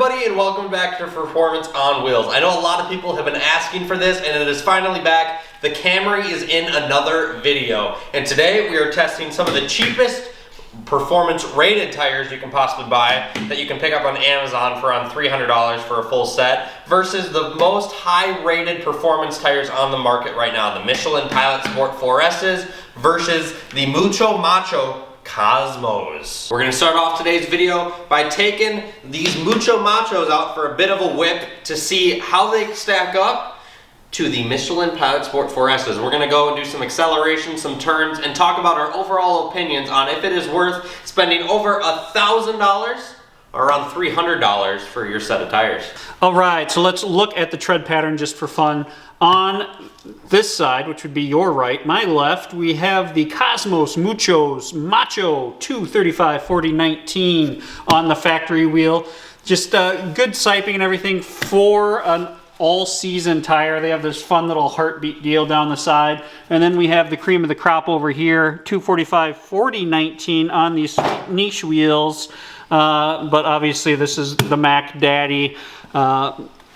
everybody, and welcome back to Performance on Wheels. I know a lot of people have been asking for this, and it is finally back. The Camry is in another video, and today we are testing some of the cheapest performance rated tires you can possibly buy that you can pick up on Amazon for around $300 for a full set versus the most high rated performance tires on the market right now, the Michelin Pilot Sport 4S's versus the Mucho Macho Cosmos. We're gonna start off today's video by taking these Mucho Machos out for a bit of a whip to see how they stack up to the Michelin Pilot Sport 4S's. We're gonna go and do some acceleration, some turns, and talk about our overall opinions on if it is worth spending over $1,000 or around $300 for your set of tires. All right, so let's look at the tread pattern just for fun. On this side, which would be your right, my left, we have the Cosmos Muchos Macho 235/40/19 on the factory wheel. Just good siping and everything for an all-season tire. They have this fun little heartbeat deal down the side. And then we have the cream of the crop over here, 245/40/19 on these niche wheels. But obviously this is the Mac Daddy.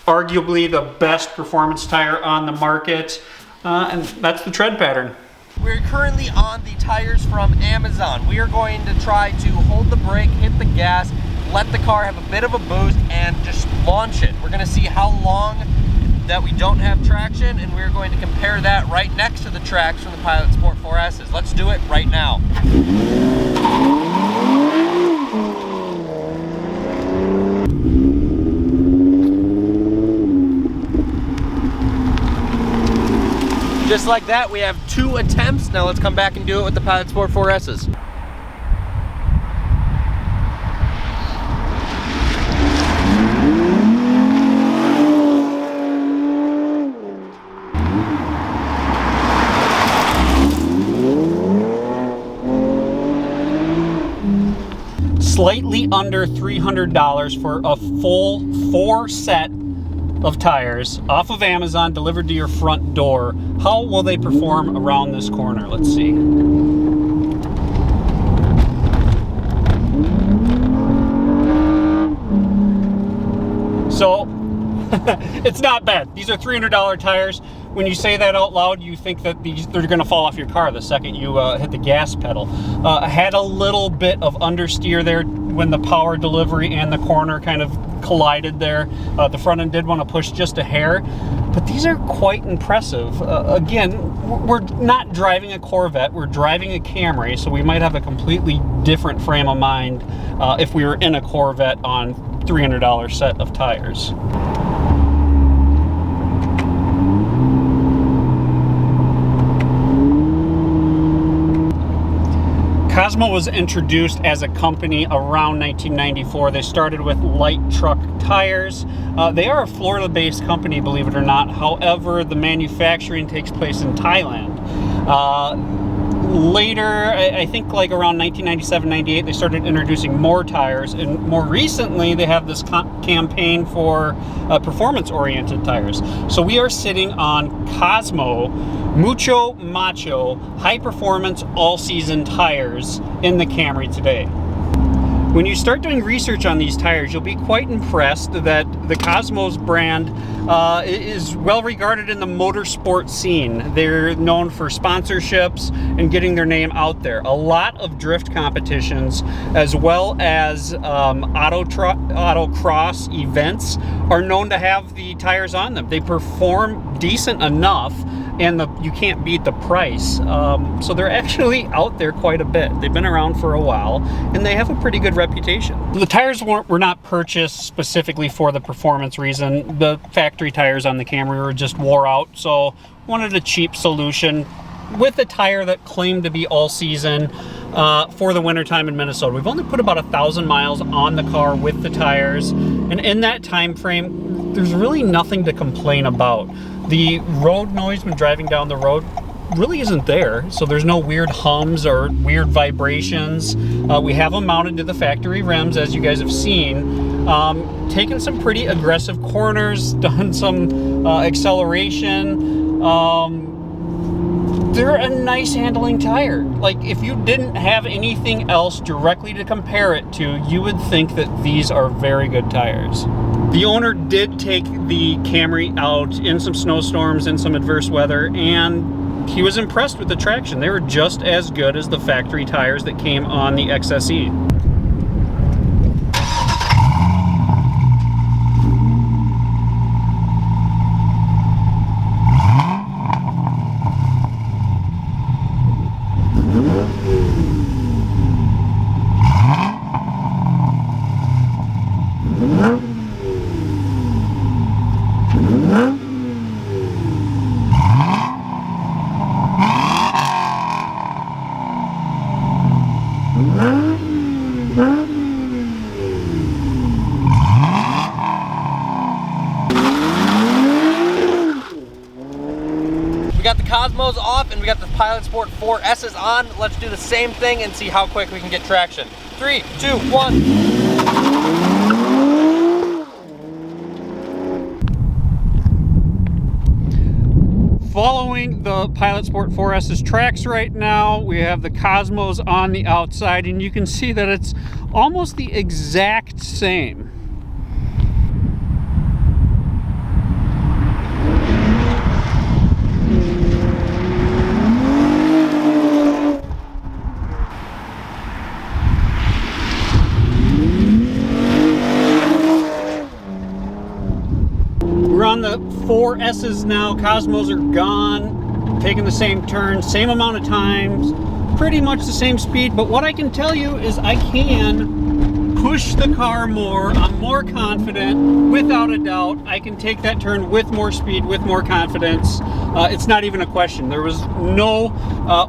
Arguably the best performance tire on the market, and that's the tread pattern. We're currently on the tires from Amazon. We are going to try to hold the brake, hit the gas, let the car have a bit of a boost, and just launch it. We're gonna see how long that we don't have traction, and we're going to compare that right next to the tracks from the Pilot Sport 4S's. Let's do it right now. Just like that, we have 2 attempts. Now let's come back and do it with the Pilot Sport 4S's. Slightly under $300 for a full 4 set of tires off of Amazon, delivered to your front door. How will they perform around this corner? Let's see. So it's not bad. These are $300 tires. When you say that out loud, you think that they're going to fall off your car the second you hit the gas pedal. Had a little bit of understeer there when the power delivery and the corner kind of collided there. The front end did want to push just a hair, but these are quite impressive. Again, we're not driving a Corvette, we're driving a Camry, so we might have a completely different frame of mind if we were in a Corvette on $300 set of tires. Cosmo was introduced as a company around 1994. They started with light truck tires. They are a Florida-based company, believe it or not. However, the manufacturing takes place in Thailand. Later, I think like around 1997-98, they started introducing more tires, and more recently they have this campaign for performance-oriented tires. So we are sitting on Cosmo Mucho Macho high-performance all-season tires in the Camry today. When you start doing research on these tires, you'll be quite impressed that the Cosmos brand is well regarded in the motorsport scene. They're known for sponsorships and getting their name out there. A lot of drift competitions, as well as autocross events, are known to have the tires on them. They perform decent enough, and you can't beat the price. So they're actually out there quite a bit. They've been around for a while, and they have a pretty good reputation. The tires were not purchased specifically for the performance reason. The factory tires on the Camry were just wore out, so wanted a cheap solution with a tire that claimed to be all season for the wintertime in Minnesota. We've only put about 1,000 miles on the car with the tires, and in that time frame, there's really nothing to complain about. The road noise when driving down the road really isn't there, so there's no weird hums or weird vibrations. We have them mounted to the factory rims, as you guys have seen. Taken some pretty aggressive corners, done some acceleration. They're a nice handling tire. Like, if you didn't have anything else directly to compare it to, you would think that these are very good tires. The owner did take the Camry out in some snowstorms and some adverse weather, and he was impressed with the traction. They were just as good as the factory tires that came on the XSE. We got the Cosmos off and we got the Pilot Sport 4S's on. Let's do the same thing and see how quick we can get traction. 3, 2, 1. Following the Pilot Sport 4S's tracks right now, we have the Cosmos on the outside, and you can see that it's almost the exact same. We're on the 4S's now. Cosmos are gone, taking the same turn, same amount of times, pretty much the same speed. But what I can tell you is I can push the car more. I'm more confident, without a doubt. I can take that turn with more speed, with more confidence. It's not even a question. There was no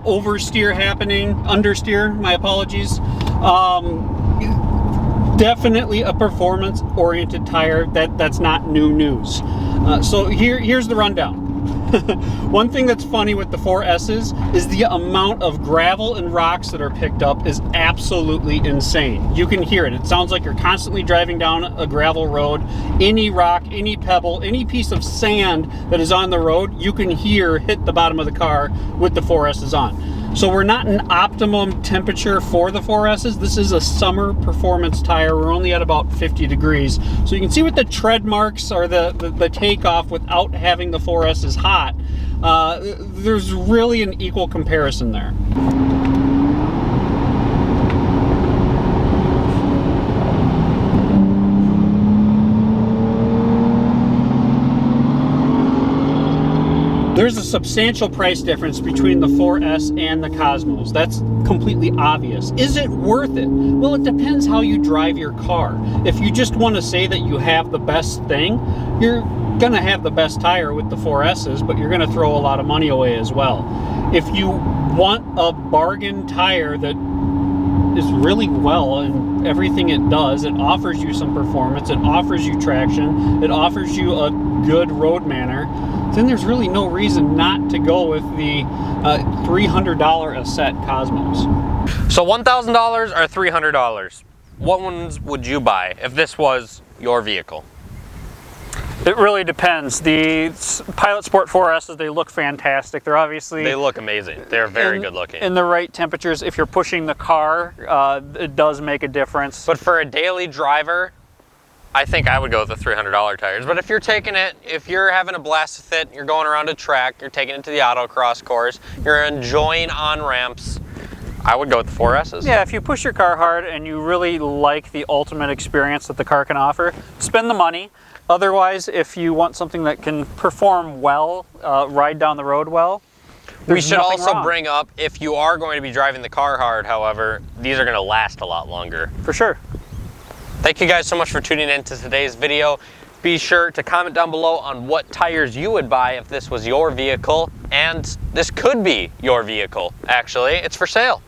oversteer happening, understeer, my apologies. Definitely a performance-oriented tire. That's not new news. So here's the rundown. One thing that's funny with the 4S's is the amount of gravel and rocks that are picked up is absolutely insane. You can hear it. It sounds like you're constantly driving down a gravel road. Any rock, any pebble, any piece of sand that is on the road, you can hear hit the bottom of the car with the 4S's on. So we're not in optimum temperature for the 4S's. This is a summer performance tire. We're only at about 50 degrees. So you can see with the tread marks or the takeoff without having the 4S's hot, there's really an equal comparison there. There's a substantial price difference between the 4S and the Cosmos. That's completely obvious. Is it worth it? Well, it depends how you drive your car. If you just want to say that you have the best thing, you're gonna have the best tire with the 4S's, but you're gonna throw a lot of money away as well. If you want a bargain tire that is really well in everything it does, it offers you some performance, it offers you traction, it offers you a good road manner, then there's really no reason not to go with the $300 a set Cosmos. So $1,000 or $300? What ones would you buy if this was your vehicle? It really depends. The Pilot Sport 4S's, they look fantastic. They're obviously... They look amazing. They're very good looking. In the right temperatures, if you're pushing the car, it does make a difference. But for a daily driver, I think I would go with the $300 tires. But if you're taking it, if you're having a blast with it, you're going around a track, you're taking it to the autocross course, you're enjoying on-ramps, I would go with the 4S's. Yeah, if you push your car hard and you really like the ultimate experience that the car can offer, spend the money. Otherwise, if you want something that can perform well, ride down the road well, we should also bring up, if you are going to be driving the car hard, however, these are going to last a lot longer. For sure. Thank you guys so much for tuning in to today's video. Be sure to comment down below on what tires you would buy if this was your vehicle, and this could be your vehicle, actually. It's for sale.